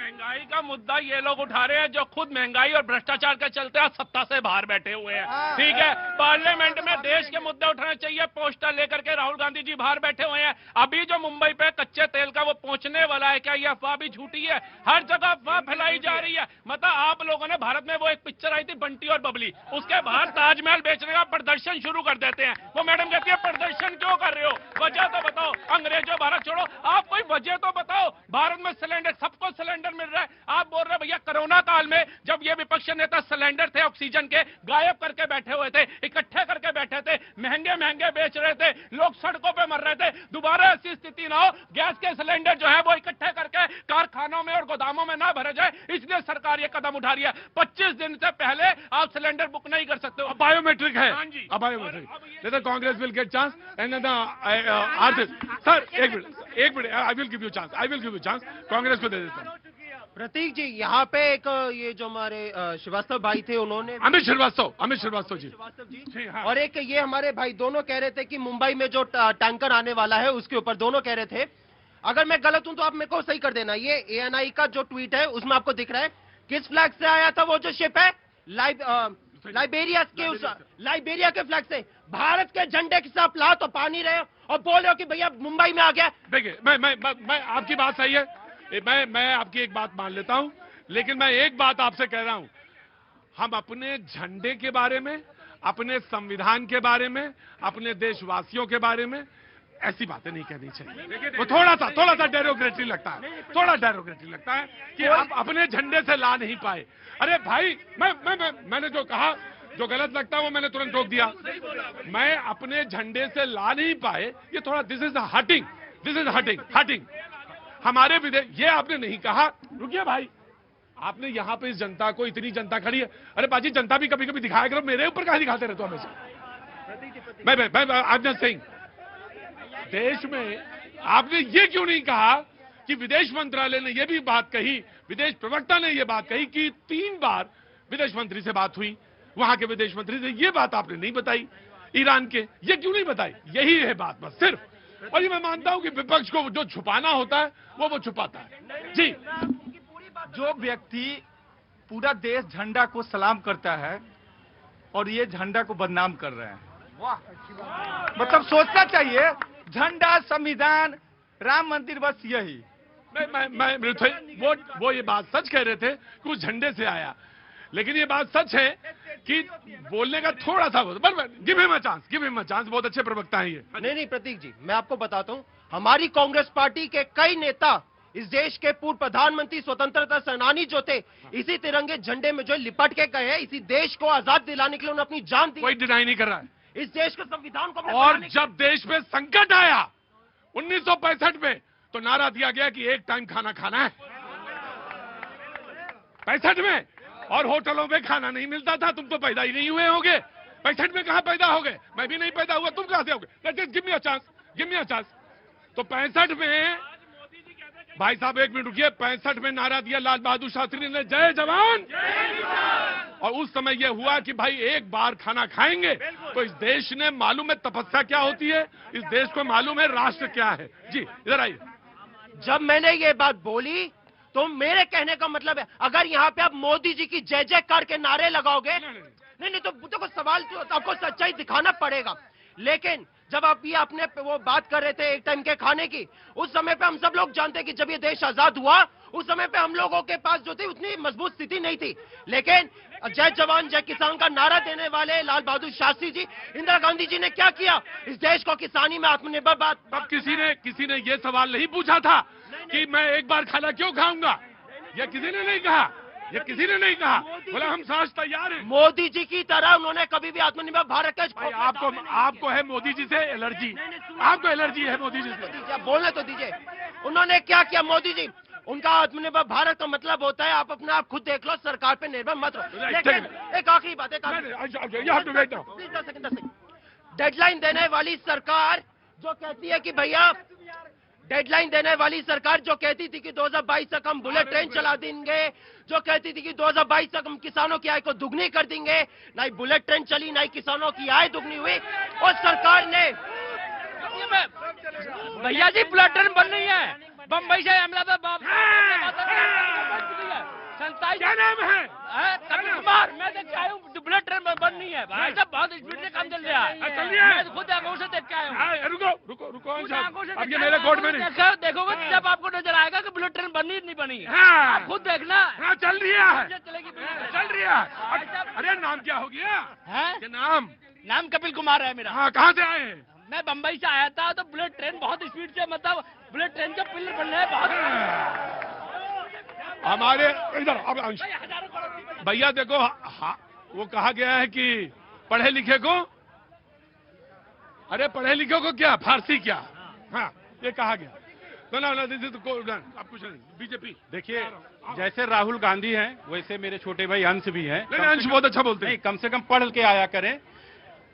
महंगाई का मुद्दा ये लोग उठा रहे हैं जो खुद महंगाई और भ्रष्टाचार के चलते आज सत्ता से बाहर बैठे हुए हैं। ठीक है, पार्लियामेंट में देश के मुद्दे उठाने चाहिए। पोस्टर लेकर के राहुल गांधी जी बाहर बैठे हुए हैं। अभी जो मुंबई पे कच्चे तेल का वो पहुंचने वाला है, क्या ये अफवाह भी झूठी है? हर जगह अफवाह फैलाई जा रही है। मतलब आप लोगों ने भारत में वो एक पिक्चर आई थी बंटी और बबली, उसके बाहर ताजमहल बेचने का प्रदर्शन शुरू कर देते हैं। वो मैडम कहती है प्रदर्शन क्यों कर रहे हो, वजह तो बताओ। अंग्रेजों भारत छोड़ो, आप कोई वजह तो बताओ। भारत में सिलेंडर, सबको सिलेंडर मिल रहा है, आप बोल रहे भैया कोरोना काल में जब ये विपक्ष नेता सिलेंडर थे ऑक्सीजन के गायब करके बैठे हुए थे, इकट्ठे करके बैठे थे, महंगे महंगे बेच रहे थे, लोग सड़कों पे मर रहे थे। दोबारा ऐसी स्थिति ना हो, गैस के सिलेंडर जो है वो इकट्ठे करके कारखानों में और गोदामों में ना भरे जाए, इसलिए सरकार ये कदम उठा रही है। 25 दिन से पहले आप सिलेंडर बुक नहीं कर सकते हो। बायोमेट्रिक है। हाँ जी, biometric Congress will get chance and sir एक minute I will give you chance Congress को दे देता हूं। प्रतीक जी, यहाँ पे एक ये जो हमारे श्रीवास्तव भाई थे, उन्होंने अमित श्रीवास्तव जी जी, हाँ। और एक ये हमारे भाई दोनों कह रहे थे कि मुंबई में जो टैंकर आने वाला है उसके ऊपर दोनों कह रहे थे। अगर मैं गलत हूं तो आप मेरे को सही कर देना। ये ANI का जो ट्वीट है उसमें आपको दिख रहा है किस फ्लैग से आया था वो जो शिप है? लाइबेरिया के फ्लैग से। भारत के झंडे के साथ ला तो पानी रहे और बोल रहे हो कि भैया मुंबई में आ गया। देखिए मैं आपकी बात सही है, मैं आपकी एक बात मान लेता हूं, लेकिन मैं एक बात आपसे कह रहा हूं, हम अपने झंडे के बारे में, अपने संविधान के बारे में, अपने देशवासियों के बारे में ऐसी बातें नहीं कहनी चाहिए। वो थोड़ा सा डेरोक्रेटिक लगता है कि आप अपने झंडे से ला नहीं पाए। अरे भाई मैंने जो कहा, जो गलत लगता है वो मैंने तुरंत रोक दिया। मैं अपने झंडे से ला नहीं पाए, ये थोड़ा दिस इज हटिंग। हमारे विदेश, ये आपने नहीं कहा। रुकिए भाई, आपने यहाँ पे इस जनता को, इतनी जनता खड़ी है, अरे बाजी जनता भी कभी कभी दिखाया करो, मेरे ऊपर कहाँ दिखाते रहते हो हमेशा। मैं सिंह, देश में आपने ये क्यों नहीं कहा कि विदेश मंत्रालय ने ये भी बात कही, विदेश प्रवक्ता ने ये बात कही कि 3 बार विदेश मंत्री से बात हुई, वहां के विदेश मंत्री से ये बात आपने नहीं बताई, ईरान के, ये क्यों नहीं बताई? यही है बात बस सिर्फ। और ये मैं मानता हूं कि विपक्ष को जो छुपाना होता है वो छुपाता है। जी, जो व्यक्ति पूरा देश झंडा को सलाम करता है और ये झंडा को बदनाम कर रहे हैं, मतलब सोचना चाहिए। झंडा, संविधान, राम मंदिर, बस यही। वो ये बात सच कह रहे थे कि उस झंडे से आया, लेकिन ये बात सच है कि बोलने का थोड़ा सा गिव हिम अ चांस। बहुत अच्छे प्रवक्ता हैं ये। नहीं प्रतीक जी, मैं आपको बताता हूँ, हमारी कांग्रेस पार्टी के कई नेता, इस देश के पूर्व प्रधानमंत्री, स्वतंत्रता सेनानी जो थे, इसी तिरंगे झंडे में जो लिपट के गए, इसी देश को आजाद दिलाने के लिए उन्होंने अपनी जान दी। कोई डिनाई नहीं कर रहा है इस देश के संविधान को। और जब देश में संकट आया 1965 में, तो नारा दिया गया कि एक टाइम खाना खाना है। 65 में, और होटलों में खाना नहीं मिलता था। तुम तो पैदा ही नहीं हुए होगे, 65 में कहां पैदा हो गए? मैं भी नहीं पैदा हुआ, तुम कहां से होगे? Give me a chance. तो 65 में, भाई साहब एक मिनट रुकिए, 65 में नारा दिया लाल बहादुर शास्त्री ने, जय जवान। और उस समय यह हुआ कि भाई एक बार खाना खाएंगे, तो इस देश ने मालूम है तपस्या क्या होती है, इस देश को मालूम है राष्ट्र क्या है। जी इधर आइए। जब मैंने ये बात बोली तो मेरे कहने का मतलब है, अगर यहाँ पे आप मोदी जी की जय जयकार के नारे लगाओगे, नहीं तो देखो सवाल तो आपको सच्चाई दिखाना पड़ेगा। लेकिन जब आप ये अपने वो बात कर रहे थे एक टाइम के खाने की, उस समय पे हम सब लोग जानते हैं कि जब ये देश आजाद हुआ, उस समय पे हम लोगों के पास जो थी उतनी मजबूत स्थिति नहीं थी। लेकिन जय जवान जय किसान का नारा देने वाले लाल बहादुर शास्त्री जी, इंदिरा गांधी जी ने क्या किया? इस देश को किसानी में आत्मनिर्भर बात। तब किसी ने ये सवाल नहीं पूछा था कि मैं एक बार खाना क्यों खाऊंगा? ये किसी ने नहीं कहा। बोला हम सांस तैयार हैं। मोदी जी की तरह उन्होंने कभी भी आत्मनिर्भर भारत के आपको है मोदी जी से एलर्जी, आपको एलर्जी है मोदी जी से। बोलने तो दीजिए, उन्होंने क्या किया मोदी जी? उनका आत्मनिर्भर भारत का मतलब होता है आप अपने आप खुद देख लो, सरकार पे निर्भर मत रहो। लेकिन एक आखिरी बात, डेडलाइन देने वाली सरकार जो कहती है कि भैया, डेडलाइन देने वाली सरकार जो कहती थी कि 2022 तक हम बुलेट ट्रेन चला देंगे, जो कहती थी कि 2022 तक हम किसानों की आय को दुगनी कर देंगे, ना ही बुलेट ट्रेन चली, ना ही किसानों की आय दुगनी हुई। और सरकार ने, भैया जी बुलेट ट्रेन बन रही है, बम्बई से अहमदाबाद। भाई क्या नाम है? कपिल कुमार, मैं देख के आया हूँ बुलेट ट्रेन बंद नहीं है भाई साहब, बहुत स्पीड से काम चल रहा है। चल रही है? मैं खुद आंखों से देख के आया हूँ। रुको रुको रुको खुद आंखों से अब ये देख के मेरे आया हूँ, कोर्ट में नहीं। देखोगे जब आपको नजर आएगा कि बुलेट ट्रेन बनी नहीं बनी है। हाँ। आप खुद देखना। हाँ चल रही है, चलेगी चल रही है। अरे नाम क्या हो गया? है ये नाम? नाम कपिल कुमार है मेरा। हाँ कहाँ से आए हैं? मैं बम्बई से आया था, तो बुलेट ट्रेन बहुत स्पीड से, मतलब बुलेट ट्रेन के पिलर बन रहे हैं बहुत। हमारे इधर अब अंश हजारों करोड़ भैया देखो, वो कहा गया है कि पढ़े लिखे को, अरे पढ़े लिखे को क्या, फारसी क्या? हाँ ये कहा गया। तो ना आप कुछ नहीं, बीजेपी। देखिए, जैसे राहुल गांधी हैं वैसे मेरे छोटे भाई अंश भी हैं। नहीं अंश बहुत अच्छा बोलते नहीं, हैं। कम से कम पढ़ के आया करें।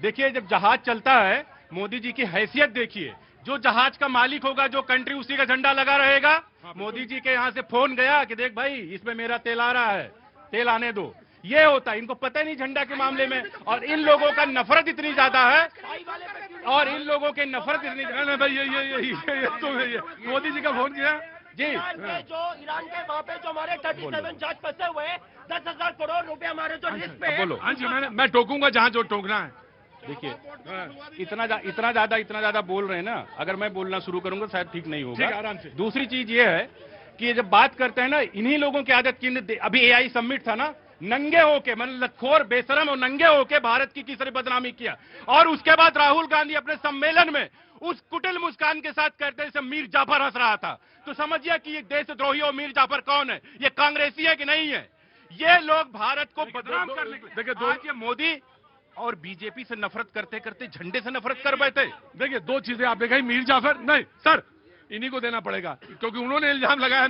देखिए, जब जहाज चलता है, मोदी जी की हैसियत देखिए। जो जहाज का मालिक होगा, जो कंट्री, उसी का झंडा लगा रहेगा। मोदी जी के यहाँ से फोन गया कि देख भाई, इसमें मेरा तेल आ रहा है, तेल आने दो। ये होता है, इनको पता नहीं झंडा के मामले में। और इन लोगों का नफरत इतनी ज्यादा है, और इन लोगों के नफरत इतनी। नहीं भाई ये मोदी जी का फोन किया जी, ईरान के वहाँ पे जो हमारे 37 जज फंसे हुए हैं, 10,000 करोड़ रुपए हमारे जो लिस्ट पे है। बोलो। अंश मैं टोकूंगा जहाँ जो टोकना है। देखिए, इतना ज्यादा बोल रहे हैं ना, अगर मैं बोलना शुरू करूंगा शायद ठीक नहीं ठीक है, होगा। आराम से। दूसरी चीज ये है कि जब बात करते हैं ना, इन्हीं लोगों की आदत की। अभी एआई समिट था ना, नंगे होके, मतलब लखोर बेशरम और नंगे होके भारत की किसी बदनामी किया। और उसके बाद राहुल गांधी अपने सम्मेलन में उस कुटिल मुस्कान के साथ कहते हैं मीर जाफर हंस रहा था। तो समझिए कि ये देशद्रोही और मीर जाफर कौन है, ये कांग्रेसी है कि नहीं है। ये लोग भारत को बदनाम करने के लिए। देखिए, आज ये मोदी और बीजेपी से नफरत करते करते झंडे से नफरत कर बैठे। देखिए, दो चीजें आप देखा, मीर जाफर नहीं सर, इन्हीं को देना पड़ेगा क्योंकि उन्होंने इल्जाम लगाया।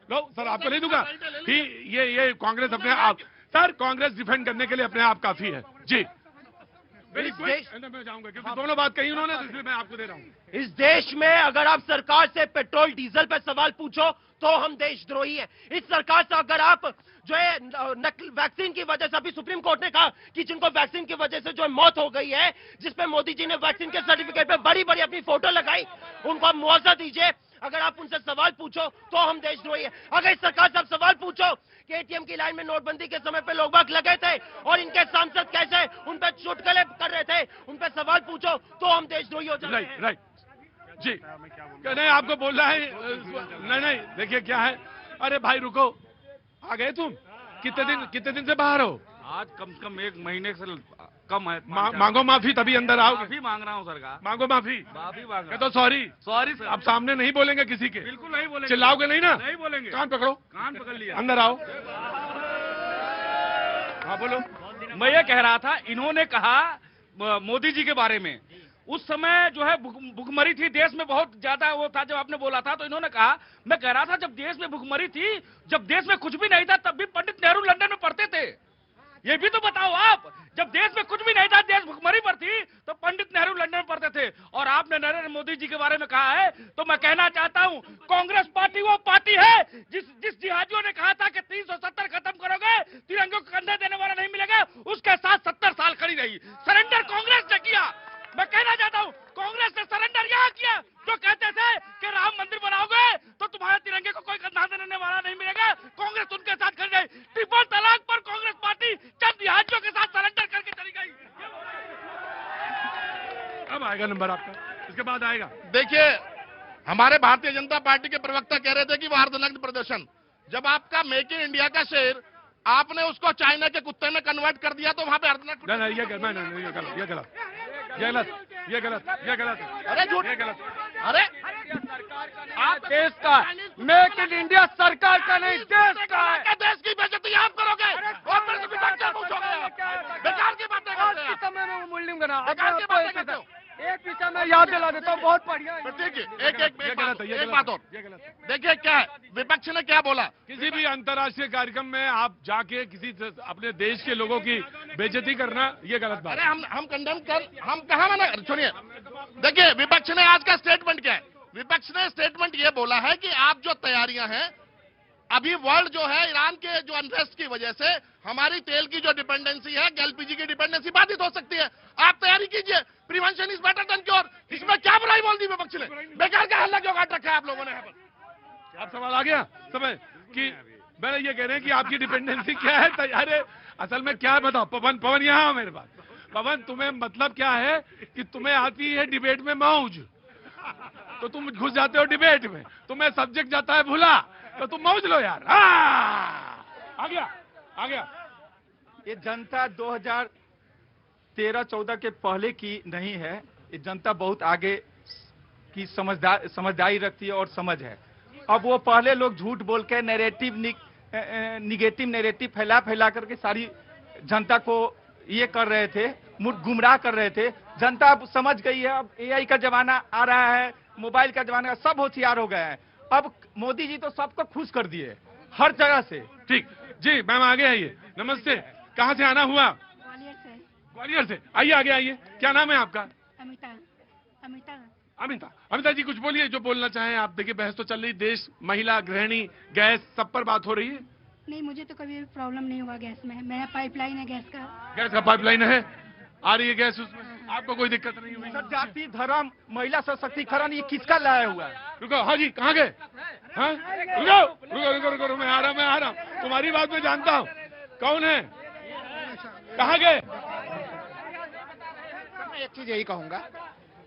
लो सर आपको नहीं दूंगा। ये कांग्रेस अपने आप, सर कांग्रेस डिफेंड करने के लिए अपने आप काफी है जी। मैं जाऊंगा क्योंकि दोनों बात कही उन्होंने, तो इसलिए मैं आपको दे रहा हूँ। इस देश में अगर आप सरकार से पेट्रोल डीजल पे सवाल पूछो तो हम देशद्रोही हैं। इस सरकार से अगर आप जो है नकल वैक्सीन की वजह से, अभी सुप्रीम कोर्ट ने कहा कि जिनको वैक्सीन की वजह से जो मौत हो गई है, जिसपे मोदी जी ने वैक्सीन के सर्टिफिकेट पे बड़ी बड़ी अपनी फोटो लगाई, उनको आप मुआवजा दीजिए। अगर आप उनसे सवाल पूछो तो हम देशद्रोही हैं। अगर इस सरकार से आप सवाल पूछो कि एटीएम की लाइन में नोटबंदी के समय पे लोग बाग लगे थे और इनके सांसद कैसे उन पर चुटकुले कर रहे थे, उन पर सवाल पूछो तो हम देशद्रोही हो जाते हैं। राइट जी। नहीं आपको बोल रहा है, नहीं देखिए क्या है। अरे भाई रुको, आ गए तुम? कितने दिन से बाहर हो? आज कम से कम 1 महीने से कम है। मांगो माफी तभी अंदर आओगे। माफी मांग रहा हूँ सरकार, मांगो माफी। माफी मांग रहा तो सॉरी सॉरी सर। अब सामने नहीं बोलेंगे किसी के, बिल्कुल नहीं बोलेंगे। चिल्लाओगे नहीं ना? नहीं बोलेंगे। कान पकड़ो, कान पकड़ लिया। अंदर आओ। हाँ बोलो। मैं ये कह रहा था, इन्होंने कहा मोदी जी के बारे में, उस समय जो है भुखमरी थी देश में, बहुत ज्यादा वो था जब आपने बोला था। तो इन्होंने कहा, मैं कह रहा था जब देश में भुखमरी थी, जब देश में कुछ भी नहीं था, तब भी पंडित नेहरू लंदन में पढ़ते थे। ये भी तो बताओ आप, जब देश में कुछ भी नहीं था, देश भुखमरी पर थी, तो पंडित नेहरू लंदन में पढ़ते थे। और आपने नरेंद्र मोदी जी के बारे में कहा है, तो मैं कहना चाहता हूं, कांग्रेस पार्टी वो पार्टी है जिस जिहादियों ने कहा था कि 370 खत्म करोगे, तिरंगे को कंधे देने वाला नहीं मिलेगा, उसके साथ 70 साल खड़ी रही। सरेंडर कांग्रेस ने किया। मैं कहना चाहता हूं, कांग्रेस ने सरेंडर यहां किया, जो कहते थे कि राम मंदिर बनाओगे तो तुम्हारे तिरंगे को कोई कंधा देने वाला नहीं मिलेगा, कांग्रेस उनके साथ खड़ी रही। ट्रिपल तलाक पर कांग्रेस पार्टी चंद जिहादियों के साथ सरेंडर करके चली गई। अब आएगा नंबर आपका, इसके बाद आएगा। देखिए, हमारे भारतीय जनता पार्टी के प्रवक्ता कह रहे थे कि वो अर्धनग्न प्रदर्शन, जब आपका मेक इन इंडिया का शेर आपने उसको चाइना के कुत्ते में कन्वर्ट कर दिया, तो वहां पे अर्धनग्न। नहीं ये गलत, ये गलत। अरे झूठ, ये गलत। अरे आप देश का, मेक इन इंडिया सरकार का नहीं, देश का है। देश की बेइज्जती आप करोगे और मेरे से विपक्ष पूछोगे। बेकार की बातें करते हैं। समय में मूल्य बना बेकार की बातें करते हो। एक पीछा मैं याद दिला देता हूँ, बहुत बढ़िया। ठीक है, एक ये गलत है, एक बात और ये गलत है। देखिए क्या है, विपक्ष ने क्या बोला। किसी भी अंतर्राष्ट्रीय कार्यक्रम में आप जाके किसी अपने देश के लोगों की बेइज्जती करना, ये गलत बात अरे है। हम कंडेम कर, हम कहा मना, सुनिए, देखिए विपक्ष ने आज का स्टेटमेंट क्या है। विपक्ष ने स्टेटमेंट ये बोला है कि आप जो तैयारियां हैं, अभी वर्ल्ड जो है ईरान के जो अनरेस्ट की वजह से हमारी तेल की जो डिपेंडेंसी है, एलपीजी की डिपेंडेंसी बाधित हो सकती है, आप तैयारी कीजिए। Prevention is better than cure. इसमें क्या बुराई बोल दी विपक्ष ने? बेकार का हल्ला क्यों काट रखा है आप लोगों ने यहाँ पर? अब सवाल आ गया समय कि मैंने ये कह रहे हैं कि आपकी डिपेंडेंसी क्या है? अरे असल में क्या है बताओ। पवन, पवन यहाँ आओ मेरे पास। पवन, तुम्हें मतलब क्या है कि तुम्हें आती है डिबेट में मौज, तो तुम घुस जाते हो डिबेट में। तुम्हें सब्जेक्ट जाता है भुला, तो तुम मौज लो यार। आ गया, आ गया। ये जनता 2013-14 के पहले की नहीं है। ये जनता बहुत आगे की समझदारी रखती है और समझ है। अब वो पहले लोग झूठ बोल के निगेटिव नैरेटिव फैला करके सारी जनता को ये कर रहे थे, गुमराह कर रहे थे। जनता अब समझ गई है। अब एआई का जमाना आ रहा है, मोबाइल का जमाना, सब होशियार हो गए हैं। अब मोदी जी तो सबको खुश कर दिए हर जगह से। ठीक जी, मैम आगे आइए। नमस्ते, कहाँ से आना हुआ? ग्वालियर से। ग्वालियर से। आइए आगे आइए। क्या नाम है आपका? अमिता। अमिता। अमिता, अमिता जी कुछ बोलिए जो बोलना चाहें आप। देखिए बहस तो चल रही, देश, महिला, गृहिणी, गैस, सब पर बात हो रही है। नहीं, मुझे तो कभी प्रॉब्लम नहीं हुआ गैस में। मेरा पाइपलाइन है गैस का। गैस का पाइपलाइन है, आ रही है गैस उसमें, आपको कोई दिक्कत नहीं हुई? सर, जाति, धर्म, महिला सशक्तिकरण, ये किसका लाया हुआ है? रुको, हाँ जी, कहाँ गए? हाँ, रुको रुको रुको रुको, मैं आ रहा हूँ। तुम्हारी बात मैं जानता हूँ, कौन है, कहाँ गए? मैं एक चीज यही कहूंगा,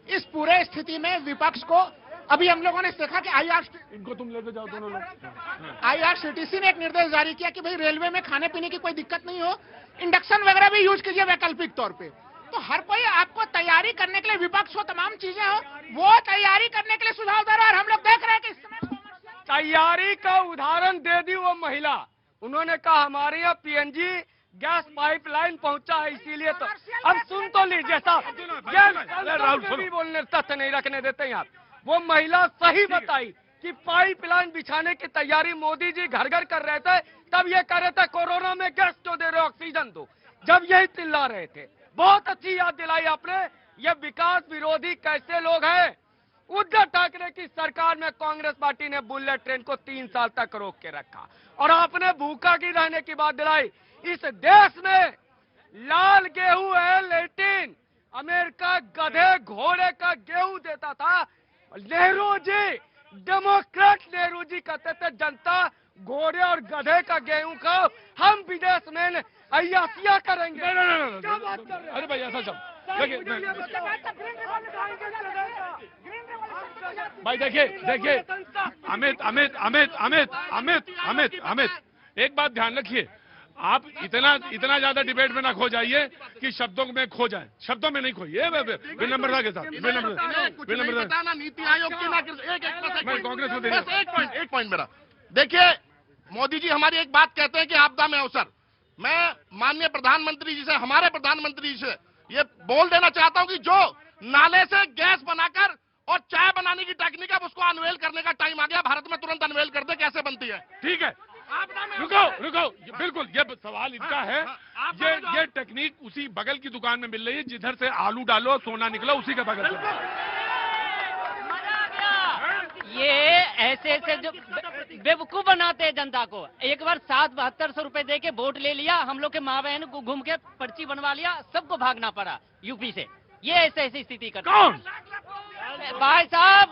इस पूरे स्थिति में विपक्ष को, अभी हम लोगों ने देखा कि इनको तुम लेके जाओ दोनों लोग। IRCTC ने एक निर्देश जारी किया कि भाई रेलवे में खाने पीने की कोई दिक्कत नहीं हो, इंडक्शन वगैरह भी यूज कीजिए वैकल्पिक तौर पे। तो हर कोई आपको तैयारी करने के लिए, विपक्ष हो, तमाम चीजें हो, वो तैयारी करने के लिए सुझाव दे रहा है। और हम लोग देख रहे हैं कि इस समय तैयारी का उदाहरण दे दी वो महिला। उन्होंने कहा हमारे यहाँ PNG गैस पाइपलाइन पहुंचा है, इसीलिए तो। अब सुन तो लीजिए साहब, भी बोलने तथ्य नहीं रखने देते यहाँ। वो महिला सही बताई कि पाइपलाइन बिछाने की तैयारी मोदी जी घर घर कर रहे थे, तब ये कर रहे थे कोरोना में गैस क्यों दे रहे हो, ऑक्सीजन दो, जब यही चिल्ला रहे थे। बहुत अच्छी याद दिलाई आपने। ये विकास विरोधी कैसे लोग हैं। उद्धव ठाकरे की सरकार में कांग्रेस पार्टी ने बुलेट ट्रेन को 3 साल तक रोक के रखा, और आपने भूखा की रहने की बात दिलाई। इस देश में लाल गेहूं है, लेटिन। अमेरिका गधे घोड़े का गेहूं देता था। नेहरू जी, डेमोक्रेट नेहरू जी कहते थे जनता घोड़े और गधे का गेहूं खाओ, हम विदेश में अय्यासियां करेंगे। क्या बात कर रहे हैं? अरे भाई ऐसा सब भाई देखिए अमित, एक बात ध्यान रखिए, आप इतना ज्यादा डिबेट में ना खो जाइए कि शब्दों में खो जाए। शब्दों में नहीं खोइए, विनम्रता के साथ। विनम्रता, नीति आयोग की ना, मैं कांग्रेस को बस एक पॉइंट मेरा। देखिए मोदी जी हमारी एक बात कहते हैं कि आपदा में अवसर। मैं माननीय प्रधानमंत्री जी से, हमारे प्रधानमंत्री जी से ये बोल देना चाहता हूं कि जो नाले से गैस बनाकर और चाय बनाने की टेक्निक है, उसको अनवेल करने का टाइम आ गया। भारत में तुरंत अनवेल कर दे कैसे बनती है। ठीक है, रुको, बिल्कुल ये सवाल इनका है। ये टेक्निक उसी बगल की दुकान में मिल रही है, जिधर से आलू डालो सोना निकला, उसी के बगल से। ये ऐसे जो बेवकूफ बनाते हैं जनता को। एक बार 772 रुपए दे के वोट ले लिया, हम लोग के माँ बहन को घूम के पर्ची बनवा लिया, सबको भागना पड़ा यूपी से। ये ऐसी स्थिति करते कौन भाई साहब।